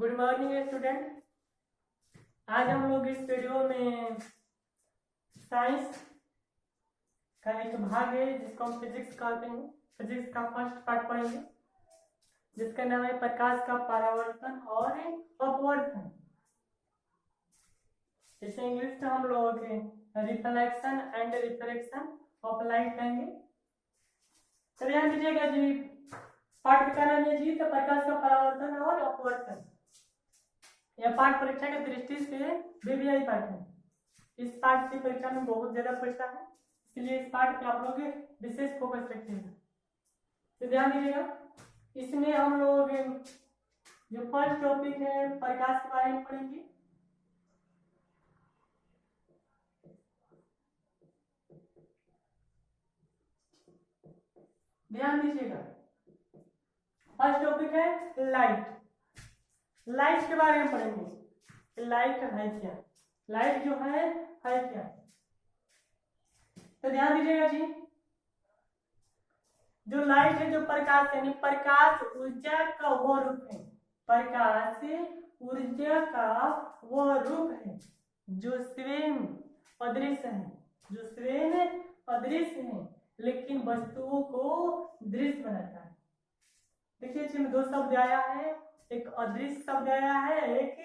Good morning student. आज हम लोग इस वीडियो में साइंस का एक भाग है जिसको हम फिजिक्स कहते हैं। फिजिक्स का फर्स्ट पार्ट पढ़ेंगे जिसका नाम है प्रकाश का परावर्तन और अपवर्तन। इसे इंग्लिश में हम लोग reflection and refraction of light कहेंगे। तो ध्यान दीजिएगा जी, पाठ का नाम है जी तो प्रकाश का परावर्तन और अपवर्तन। यह पाठ परीक्षा की दृष्टि से VVI पाठ है। इस पाठ से परीक्षा में बहुत ज्यादा पूछता है, इसलिए इस पाठ पे आप लोग विशेष फोकस रखिएगा। तो ध्यान दीजिएगा, इसमें हम लोग जो फर्स्ट टॉपिक है प्रकाश के बारे में पढ़ेंगे। ध्यान दीजिएगा, फर्स्ट टॉपिक है लाइट। लाइट के बारे में पढ़ेंगे। लाइट है क्या, लाइट जो है क्या। तो ध्यान दीजिएगा जी, जो लाइट है, जो प्रकाश यानी प्रकाश ऊर्जा का वो रूप है। प्रकाश ऊर्जा का वो रूप है जो स्वयं अदृश्य है, जो स्वयं अदृश्य है लेकिन वस्तुओं को दृश्य बनाता है। देखिए इसमें दो शब्द आया है, एक अदृश्य शब्द आया है, एक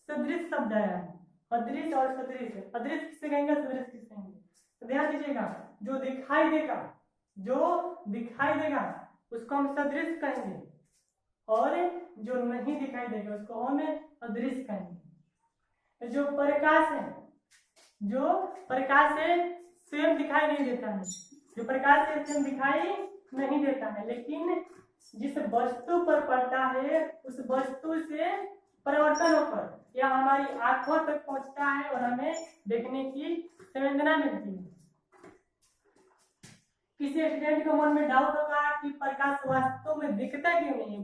सदृश शब्द आया है। अदृश्य और सदृश। अदृश्य किससे कहेंगे, सदृश किससे कहेंगे। तो ध्यान दीजिएगा, जो दिखाई देगा, जो दिखाई देगा उसको हम सदृश कहेंगे और जो नहीं दिखाई देगा उसको हम अदृश्य कहेंगे। जो प्रकाश है, जो प्रकाश से स्वयं दिखाई नहीं देता है, जो प्रकाश से स्वयं दिखाई नहीं देता है लेकिन जिस वस्तु पर पड़ता है उस वस्तु से परिवर्तन होकर यह हमारी आंखों तक पहुंचता है और हमें देखने की संवेदना मिलती है। किसी स्टूडेंट को मन में डाउट होगा कि प्रकाश वास्तव में दिखता क्यों नहीं।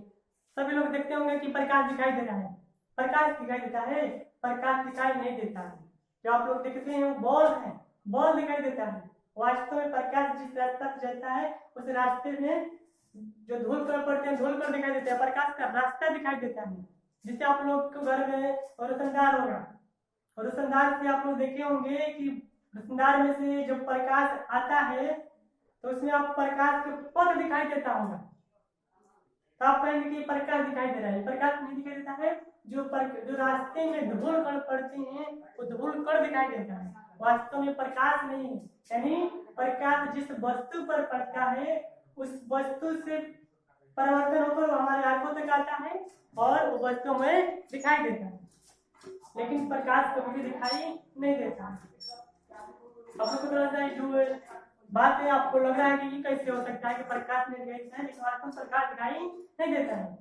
सभी लोग देखते होंगे कि प्रकाश दिखाई दे रहा है, प्रकाश दिखाई देता है, प्रकाश दिखाई नहीं देता है। जो आप लोग देखते हैं वो बॉल है, बॉल दिखाई देता है। वास्तव में प्रकाश जिस रास्ते पर जाता है उस रास्ते में जो धूल कण पड़ते हैं धूल कण दिखाई देता है, प्रकाश का रास्ता दिखाई देता है। जिससे आप लोग को घर में रोशनदार होगा, और रोशनदार से आप लोग देखे होंगे कि रोशनदार में से जो प्रकाश आता है तो उसमें आप प्रकाश के पद दिखाई देता होगा, तो आप कहेंगे कि प्रकाश दिखाई दे रहा है। प्रकाश नहीं दिखाई देता है, जो रास्ते में धूल कण पड़ते हैं वो धूल कण दिखाई देता है, वास्तव में प्रकाश नहीं है। यानी प्रकाश जिस वस्तु पर पड़ता है उस वस्तु से परिवर्तन होकर हमारे आंखों तक आता है और वो वस्तु में दिखाई देता है, लेकिन प्रकाश कभी भी दिखाई नहीं देता। आपको थोड़ा सा जो बात है आपको लग रहा है कि ये कैसे हो सकता है कि प्रकाश नहीं दिखाई देता है लेकिन वास्तव में प्रकाश दिखाई नहीं देता है।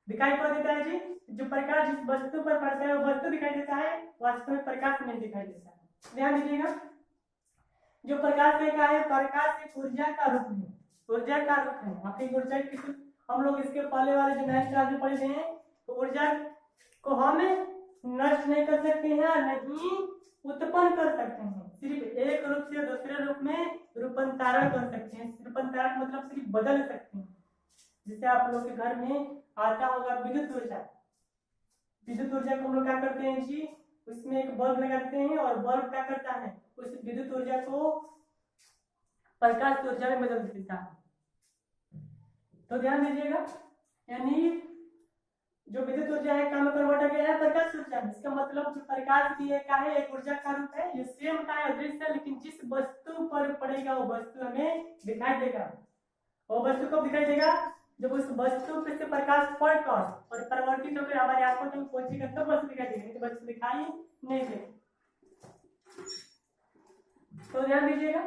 दिखाई कौन देता है जी, जो प्रकाश जिस वस्तु पर पड़ता है वो वस्तु दिखाई देता है, वास्तव में प्रकाश नहीं दिखाई देता है। ध्यान दीजिएगा, जो प्रकाश का है, प्रकाश एक ऊर्जा का रूप है, ऊर्जा का रूप है। आपकी ऊर्जा किसी, हम लोग इसके पहले वाले जो 9th क्लास में पढ़े हैं तो ऊर्जा को हम नष्ट नहीं कर सकते हैं, नहीं उत्पन्न कर सकते हैं, सिर्फ एक रूप से दूसरे रूप में रूपांतरण कर सकते हैं। रूपांतरण मतलब सिर्फ बदल सकते हैं। जैसे आप लोग के घर में आता होगा विद्युत ऊर्जा, विद्युत ऊर्जा को हम लोग क्या करते हैं जी, उसमें एक बल्ब लगाते हैं और बल्ब क्या करता है उस विद्युत ऊर्जा को प्रकाश ऊर्जा में बदल देता है। तो ध्यान दीजिएगा, यानी जो विद्युत ऊर्जा है काम कन्वर्ट हो गया है प्रकाश ऊर्जा में। इसका मतलब जो प्रकाश भी है क्या है, एक ऊर्जा का रूप है, ये सेम का है, अदृश्य है, लेकिन जिस वस्तु पर पड़ेगा वो वस्तु हमें दिखाई देगा। वो वस्तु कब दिखाई देगा, जब उस वस्तु पे से प्रकाश पड़कर और परिवर्तित होकर हमारे आंखों तक पहुंचेगा तब वस्तु दिखाई देगी, तो वस्तु दिखाई नहीं देगी। तो ध्यान दीजिएगा,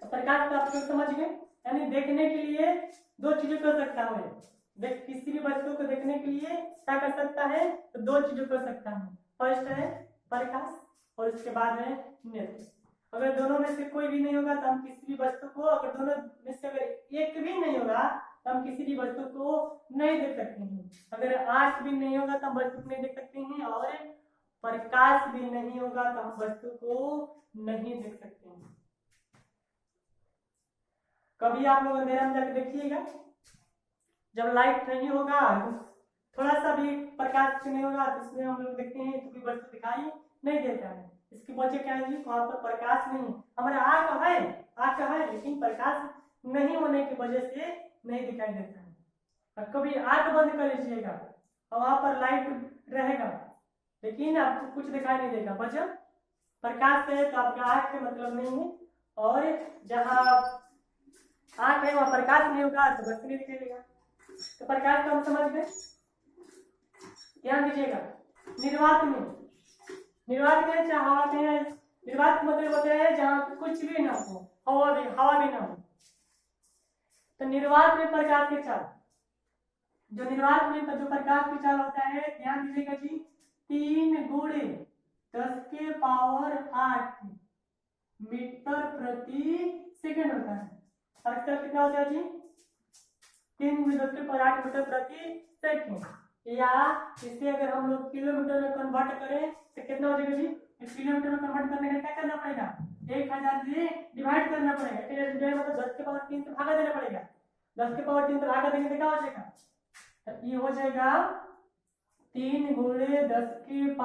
प्रकाश को आप लोग समझ गए, यानी देखने के लिए दो चीजें कर सकता है। किसी भी वस्तु को देखने के लिए क्या कर सकता है, तो दो चीजें कर सकता है। फर्स्ट है प्रकाश और उसके बाद है नेत्र। अगर दोनों में से कोई भी नहीं होगा तो हम किसी भी वस्तु को, अगर दोनों में से अगर एक भी नहीं होगा तो हम किसी भी वस्तु को नहीं देख सकते हैं। अगर आंख भी नहीं होगा तो हम वस्तु को नहीं देख सकते हैं, और प्रकाश भी नहीं होगा तो हम वस्तु को नहीं देख सकते हैं। कभी आप लोग अंधेरा में जाकर देखिएगा, जब लाइट नहीं होगा थोड़ा सा भी प्रकाश नहीं होगा तो इसमें हम लोग देखते हैं तो कोई वस्तु दिखाई नहीं देता है। इसकी वजह क्या है जी, वहां पर प्रकाश नहीं है। हमारा आंख है लेकिन प्रकाश नहीं होने की वजह से नहीं दिखाई देता है। और कभी आंख बंद कर लीजिएगा और वहां पर लाइट रहेगा लेकिन आपको कुछ दिखाई नहीं देगा, वजह प्रकाश से तो आपका आंख से मतलब नहीं है। और जहाँ आंख है वहां प्रकाश नहीं होगा तो वस्तु नहीं दिखाई देगा। तो प्रकाश को हम समझ गए। ध्यान दीजिएगा, निर्वात में, निर्वात में चाहे हवा में, निर्वात मतलब होता है जहाँ कुछ भी ना हो, हवा भी ना हो। तो निर्वात में प्रकाश के चाल, जो निर्वात में जो प्रकाश की चाल होता है, ध्यान दीजिएगा जी, 3 गुणे 10⁸ मीटर प्रति सेकंड होता है। और इसका कितना होता है जी, 3 × 10⁸ मीटर प्रति सेकंड। या इसे अगर हम लोग किलोमीटर में कन्वर्ट करें तो कितना हो जाएगा जी, किलोमीटर में कन्वर्ट करने का क्या करना पड़ेगा, 1000 से डिवाइड करना पड़ेगा। डिवाइड मतलब 10⁻3 से भागा देना पड़ेगा। 10⁻3 से भागा देंगे तो क्या हो जाएगा, तो ये हो जाएगा 3 × 10⁵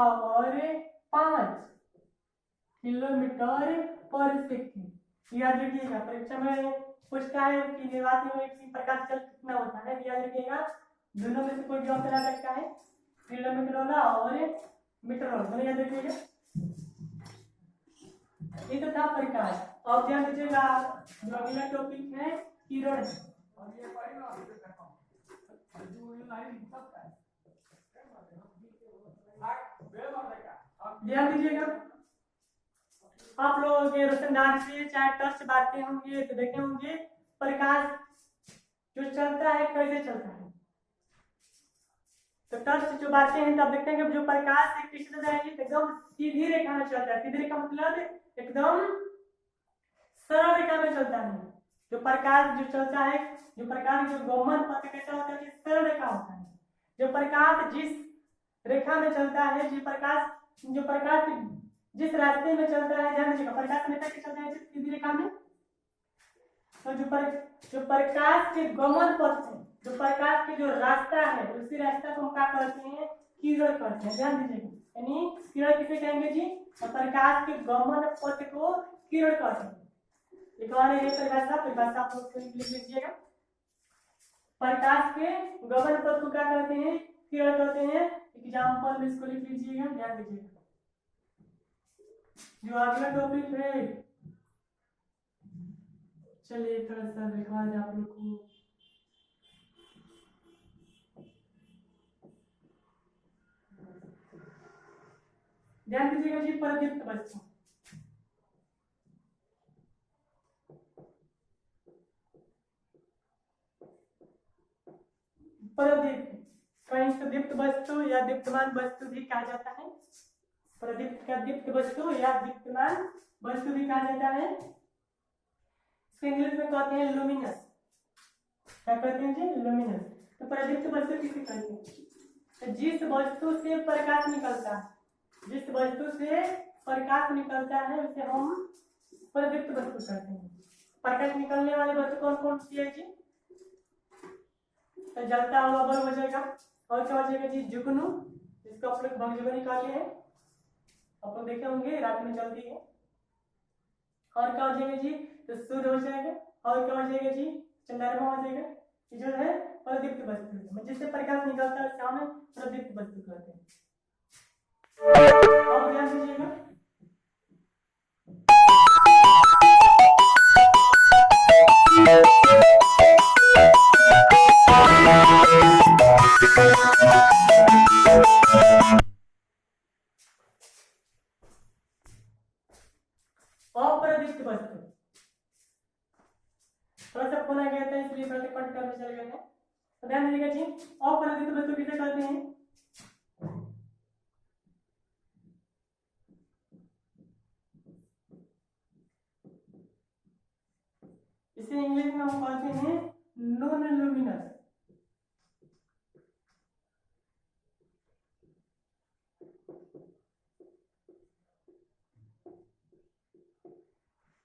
किलोमीटर पर सेकंड। याद रखिएगा, परीक्षा में पूछता है कि निर्वात में प्रकाश चल कितना होता है। याद रखिएगा, दोनों में से कोई भी ऑप्शन आ सकता है, किलोमीटर वाला और मीटर वाला, दोनों याद रखिएगा। ये तो था प्रकाश। और ध्यान दीजिएगा, जो अगला टॉपिक है किरण। ध्यान दीजिएगा, आप लोगों के रोशनदान से चाहे टर्च बांटते होंगे तो देखे होंगे प्रकाश जो चलता है कैसे चलता है। तो टर्च जो बांटते हैं तब देखते हैं कि जो प्रकाश है कैसे चलता है, एकदम सीधी रेखा में चलता है। सीधी रेखा मतलब एकदम सरल रेखा में चलता है। जो प्रकाश जो चलता है, जो प्रकाश जो गमन पथ कैसा होता है, सरल रेखा होता है। जो प्रकाश जिस रेखा में चलता है, जो प्रकाश जिस रास्ते में चलता है, ध्यान दीजिएगा, प्रकाश में कैसे चलता है, सीधी रेखा में। तो जो प्रकाश के गमन पथ है, जो प्रकाश के जो रास्ता है, उसी रास्ता को हम क्या करते हैं, किरण करते हैं। ध्यान दीजिएगा, यानी किरण किसे कहेंगे जी, तो प्रकाश के गमन पथ को किरण कहते हैं। एक और है परिभाषा आप लोग लिख लीजिएगा। प्रकाश के गमन पथ को क्या कहते हैं, किरण कहते हैं। एग्जाम्पल में इसको लिख लीजिएगा, ध्यान दीजिएगा। जो अगला टॉपिक है, चलिए थोड़ा सा दिखा दें आप लोग को। ध्यान दीजिएगा जी, परदीप्त वस्तु। परदीप्त, कहीं से दीप्त वस्तु या दीप्तमान वस्तु भी कहा जाता है। प्रदीप्त का दीप्त वस्तु या दीप्तमान वस्तु भी कहा जाता है। इंग्लिश में कहते हैं लुमिनस। क्या कहते हैं जी, लुमिनस। तो प्रदीप्त वस्तु किसे कहते हैं, तो जिस वस्तु से प्रकाश निकलता है, जिस वस्तु से प्रकाश निकलता है उसे हम प्रदीप्त वस्तु कहते हैं। प्रकाश निकलने वाली वस्तु कौन कौन सी है जी, तो जलता हुआ बल्ब हो जाएगा। और क्या हो जाएगा जी, जुगनू, जिसको आप लोग भगजुगनी कहते हैं, आप लोग देखे होंगे रात में जलती है। और क्या हो जाएगा जी, तो सूर्य हो जाएगा। और क्या हो जाएगा जी, चंद्रमा हो जाएगा। ये जो है प्रदीप्त वस्तु है, जिससे प्रकाश निकलता है उसे हम प्रदीप्त वस्तु कहते हैं। और ध्यान दीजिएगा, अप्रदीप्त वस्तु, थोड़ा सा फोन आ गया था इसलिए थोड़ा सा कट करने चले गए थे। तो ध्यान दीजिएगा जी, अप्रदीप्त वस्तु किसे कहते हैं, इसे इंग्लिश में हम कहते हैं नॉन लुमिनस।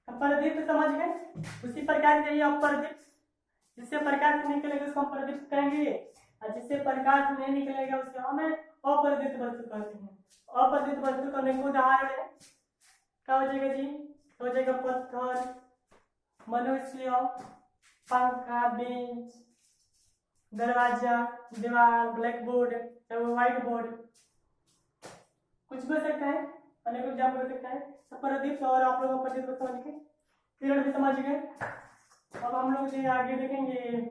प्रदीप्त समझ गए। उसी प्रकार से ये अप्रदीप्त, जिससे प्रकाश निकलेगा उसको हम प्रदीप्त कहेंगे। और जिससे प्रकाश नहीं निकलेगा उससे हमें अपरिदित वस्तु कहते हैं। अपरिदित वस्तु करने को उदाहरण है, क्या हो जाएगा जी? हो जाएगा पत्थर, मनुष्य, पंखा, बेंच, दरवाजा, दीवार, ब्लैक बोर्ड, व्हाइट बोर्ड, कुछ भी हो सकता है, अनेक एग्जाम्पल हो सकता है। अपरिदित और आप लोग अपरिदित को समझ के किरण भी समझ गए। अब हम लोग जो आगे देखेंगे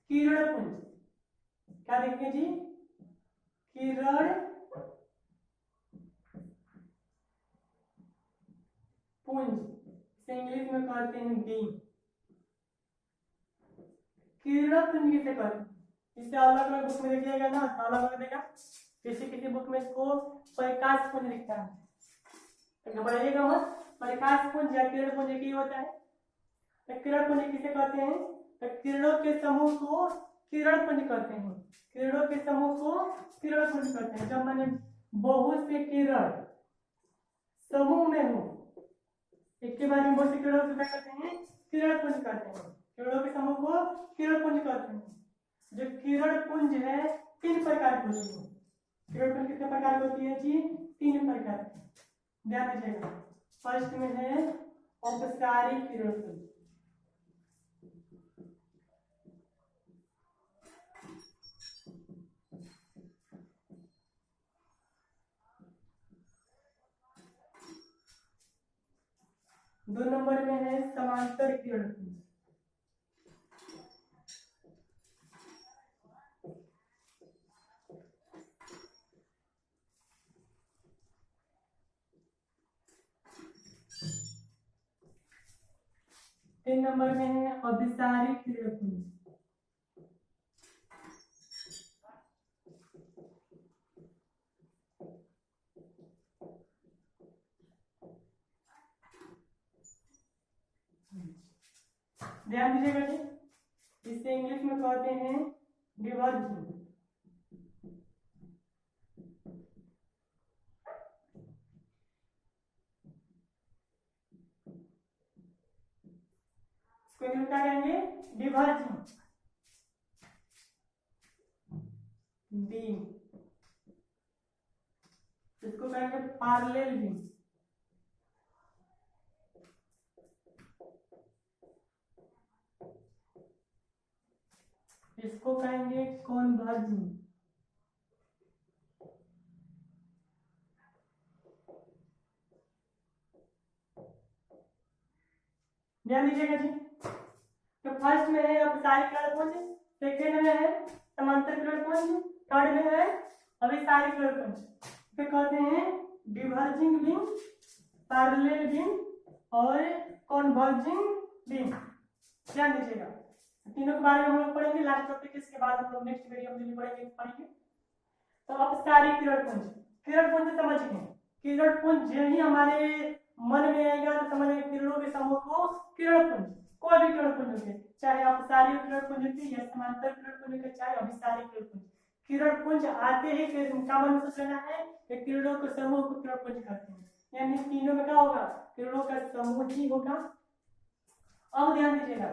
किरण पुंज। क्या देखेंगे जी? किरण पुंज, इसे इंग्लिश में कहते हैं बीम। किरण पुंज किसे कहते हैं? इसे अलग अलग बुक में देखिएगा ना, अलग अलग देगा। किसी किसी बुक में इसको प्रकाश पुंज लिखता है, तो घबराइएगा मत। प्रकाश पुंज या किरण पुंज की होता है। तो किरण पुंज किसे कहते हैं? तो किरणों के समूह को किरण पुंज कहते हैं। किरणों के समूह को किरण पुंज कहते हैं। जब मैंने बहुत से किरण समूह में हो, एक के बारे में बहुत से किरणों को क्या कहते हैं? किरण पुंज कहते हैं। किरणों के समूह को किरण पुंज कहते हैं। जो किरण पुंज है 3 प्रकार की होती है। किरण पुंज कितने प्रकार की होती है जी? 3 प्रकार की, ध्यान दीजिएगा। फर्स्ट में है औपचारिक किरण पुंज। दो नंबर में है समांतर किरण पुंज। तीन नंबर में है अभिसारी किरण पुंज। ध्यान दीजिएगा जी, इसे इंग्लिश में कहते हैं डिवर्जिंग। इसको इंग्लिश में क्या कहेंगे? डिवर्जिंग बीम। इसको कहेंगे पैरेलल बीम। इसको कहेंगे कॉन्वर्जिंग। ध्यान दीजिएगा जी। तो फर्स्ट में है अपसारी किरण पुंज, सेकेंड में है समांतर किरण पुंज, थर्ड में है अभिसारी किरण पुंज। इसे कहते हैं डिवर्जिंग बीम, पैरेलल बीम और कॉन्वर्जिंग बीम। ध्यान दीजिएगा, तीनों के बारे में हम लोग पढ़ेंगे लास्ट टॉपिक। इसके बाद हम लोग नेक्स्ट वीडियो में पढ़ेंगे। तो अपसारी किरण पुंज, किरण पुंज समझ गए। किरण पुंज ही हमारे मन में आएगा तो समझ किरणों के समूह को किरण पुंज। कोई भी किरण पुंज होते, चाहे अपसारी किरण पुंज होती या समांतर किरण पुंज होती, चाहे अभिसारी किरण पुंज, किरण पुंज आते ही कॉमन सोच लेना है कि किरणों के समूह को किरण पुंज कहते हैं। यानी तीनों में क्या होगा? किरणों का समूह ही होगा। अब ध्यान दीजिएगा,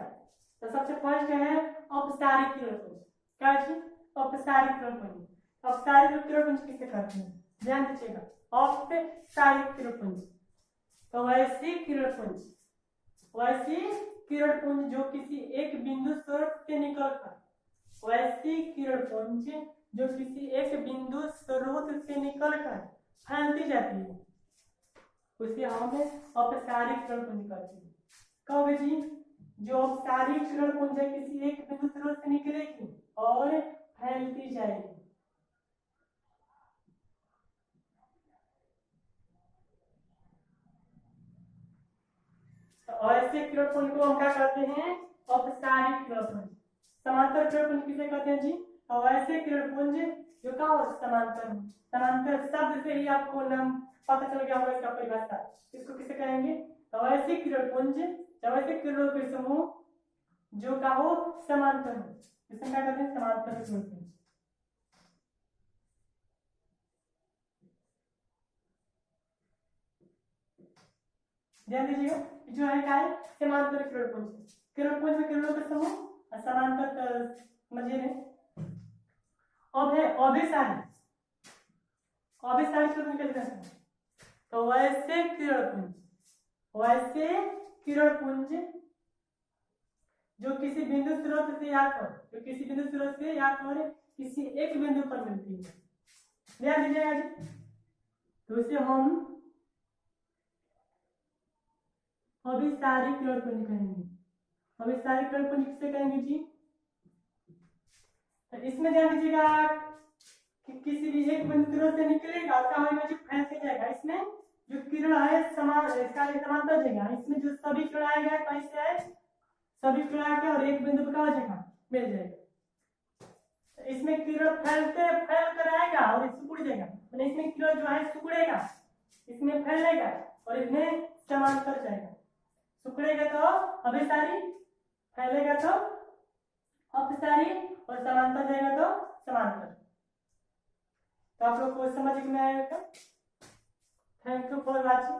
तो सबसे फर्स्ट है औपचारिक किरण पुंज। क्या है? औपचारिक किरण पुंज। औपचारिक किरण पुंज किसे कहते हैं? ध्यान दीजिएगा, औपचारिक किरण पुंज तो वैसी किरण पुंज, वैसी किरण पुंज जो किसी एक बिंदु स्रोत से निकलकर, वैसी किरण पुंज जो किसी एक बिंदु स्रोत से निकलकर फैलती जाती है, उसे हम औपचारिक किरण पुंज कहते हैं। कब जी? जो औपचारिक किरण पुंज है किसी एक बिंदु स्रोत से निकलेगी और फैलती जाएगी। तो ऐसे किरण पुंज को हम क्या कहते हैं? औपचारिक किरण पुंज। समांतर किरण पुंज किसे कहते हैं जी? और ऐसे किरण पुंज जो क्या हो? समांतर। समांतर शब्द से ही आपको नाम पता चल गया होगा इसका परिभाषा। इसको किसे कहेंगे? तो ऐसे किरण पुंज, ऐसे किरणों के समूह जो का हो समांतर हो, इसे क्या कहते हैं? समांतर किरण पुंज। ध्यान दीजिएगा, जो है क्या है? समांतर किरण पुंज। किरण पुंज में किरणों के समूह, समांतर समझिए अभिसारी किरण कैसे कहते हैं? तो वैसे किरण पुंज जो किसी बिंदु स्रोत से या किसी एक बिंदु पर मिलती है। ध्यान दीजिएगा जी। तो इसे हम अभिसारी किरण पुंज कहेंगे। अभिसारी किरण पुंज किसे कहेंगे जी? तो इसमें ध्यान दीजिएगा कि किसी भी एक बिंदु स्रोत से निकलेगा क्या होगा जी? फैलते जाएगा। इसमें जो किरण है समांतर जाएगा। इसमें जो सभी किरण आएगा कैसे है? सभी किरण आके और एक बिंदु पर क्या हो जाएगा? मिल जाएगा। इसमें किरण फैल कर आएगा और सिकुड़ जाएगा। मतलब इसमें किरण जो है सिकुड़ेगा, इसमें फैलेगा और इसमें समांतर जाएगा। सिकुड़ेगा तो अभिसारी, फैलेगा तो अपसारी और समांतर जाएगा तो समांतर। तो आप लोग को समझ में आएगा। Thank you for watching.